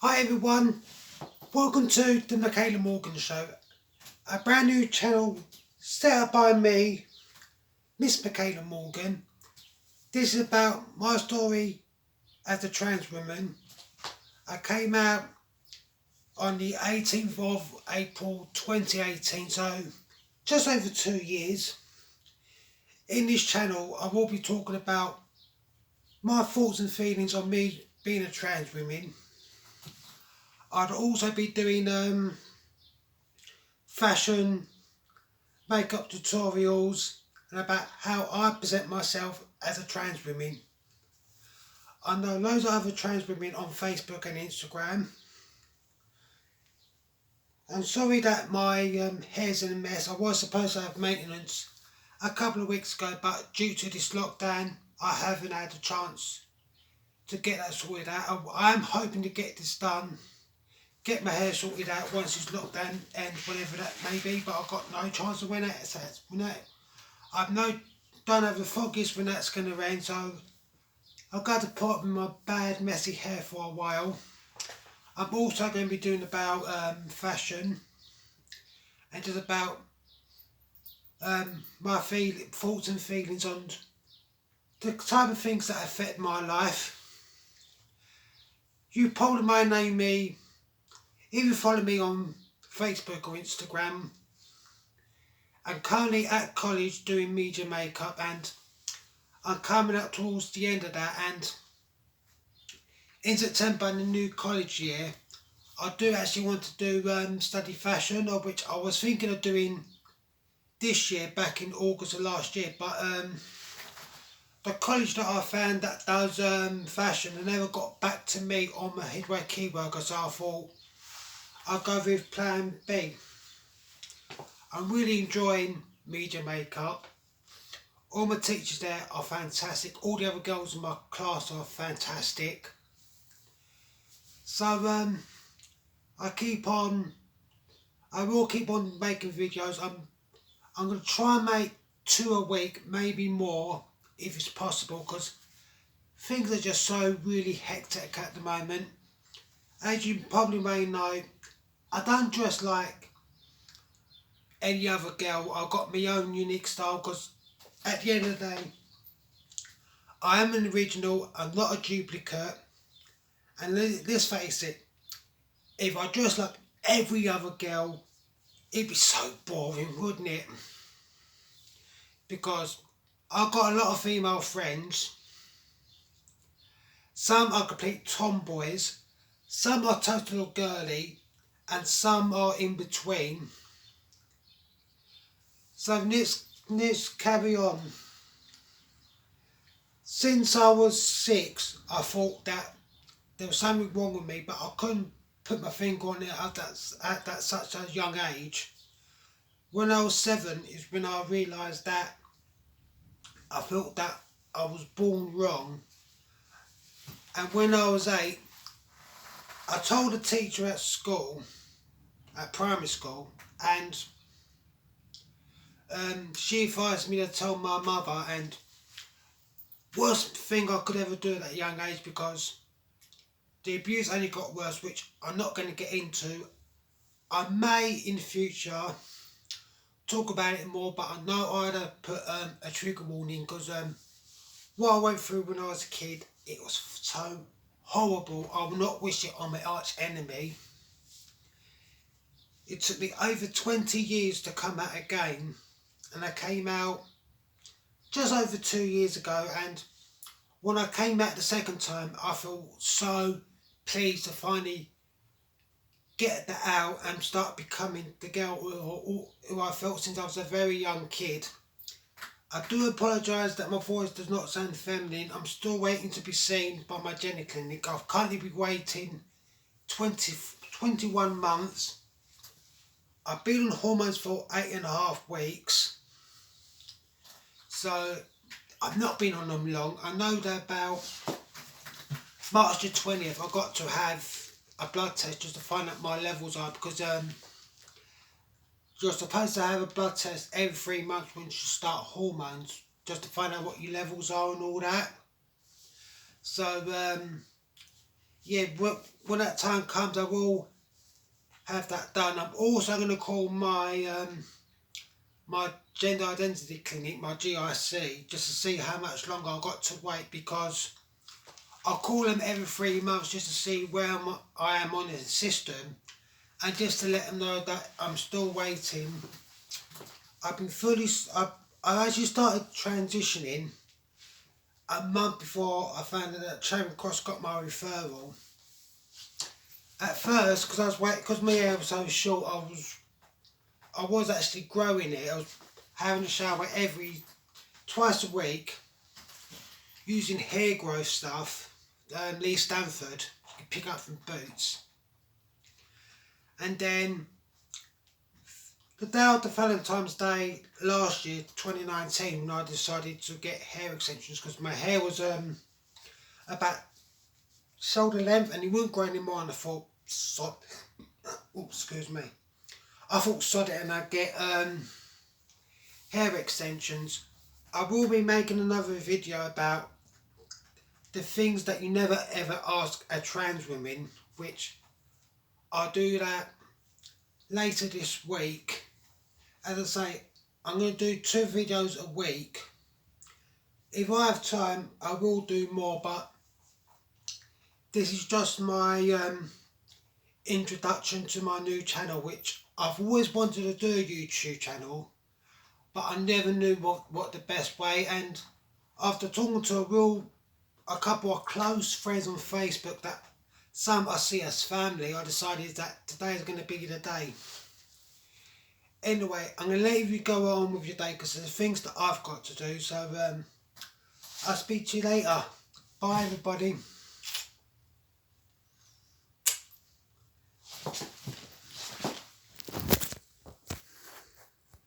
Hi everyone, welcome to the Michaela Morgan Show, a brand new channel set up by me, Miss Michaela Morgan. This is about my story as a trans woman. I came out on the 18th of April 2018, so just over 2 years. In this channel I will be talking about my thoughts and feelings on me being a trans woman. I'd also be doing fashion, makeup tutorials, and about how I present myself as a trans woman. I know loads of other trans women on Facebook and Instagram. I'm sorry that my hair's in a mess. I was supposed to have maintenance a couple of weeks ago, but due to this lockdown I haven't had a chance to get that sorted out. I'm hoping to get this done, get my hair sorted out once this lockdown ends, whenever that may be, but I've got no chance of when that. Don't have the foggiest when that's going to end, so I've got to put up with my bad messy hair for a while. I'm also going to be doing about fashion and just about my thoughts and feelings on the type of things that affect my life. You probably may know me if you follow me on Facebook or Instagram. I'm currently at college doing media makeup, and I'm coming up towards the end of that, and in September in the new college year I do actually want to do study fashion, of which I was thinking of doing this year back in August of last year, but the college that I found that does fashion, they never got back to me on my headwear key worker, so I thought I'll go with plan B. I'm really enjoying media makeup. All my teachers there are fantastic. All the other girls in my class are fantastic. So I will keep on making videos. I'm going to try and make 2 a week, maybe more if it's possible, because things are just so really hectic at the moment. As you probably may know, I don't dress like any other girl. I've got my own unique style, because at the end of the day I am an original, I'm not a duplicate. And let's face it, if I dress like every other girl, it'd be so boring, wouldn't it? Because I've got a lot of female friends. Some are complete tomboys, some are total girly, and some are in between. So let's carry on. Since I was 6, I thought that there was something wrong with me, but I couldn't put my finger on it at that such a young age. When I was 7 is when I realised that I felt that I was born wrong. And when I was 8, I told a teacher at school, at primary school, and she advised me to tell my mother, and worst thing I could ever do at that young age, because the abuse only got worse, which I'm not going to get into. I may in the future talk about it more, but I know I had to put a trigger warning, because what I went through when I was a kid, it was so horrible. I will not wish it on my arch enemy. It took me over 20 years to come out again, and I came out just over 2 years ago, and when I came out the second time I felt so pleased to finally get that out and start becoming the girl who I felt since I was a very young kid. I do apologise that my voice does not sound feminine. I'm still waiting to be seen by my gender clinic. I've currently been waiting 21 months. I've been on hormones for 8.5 weeks. So I've not been on them long. I know that about March the 20th I got to have a blood test just to find out my levels are, because you're supposed to have a blood test every 3 months when you start hormones, just to find out what your levels are and all that. So yeah, when that time comes, I will have that done. I'm also going to call my gender identity clinic, my GIC, just to see how much longer I've got to wait, because I'll call them every 3 months just to see where I am on the system, and just to let them know that I'm still waiting. I've been I actually started transitioning a month before I found out that Charing Cross got my referral. At first, because I was waiting, because my hair was so short, I was actually growing it. I was having a shower twice a week, using hair growth stuff, Lee Stanford, you can pick up from Boots. And then the day after Valentine's Day last year, 2019, when I decided to get hair extensions, because my hair was about shoulder length and it wouldn't grow anymore, and I thought, excuse me. I thought sod it and I'd get hair extensions. I will be making another video about the things that you never ever ask a trans woman, which I'll do that later this week. As I say, I'm going to do 2 videos a week. If I have time, I will do more, but this is just my introduction to my new channel, which I've always wanted to do a YouTube channel, but I never knew what the best way. And after talking to a couple of close friends on Facebook that some I see as family, I decided that today is going to be the day. Anyway, I'm going to let you go on with your day, because there's things that I've got to do. So I'll speak to you later. Bye everybody.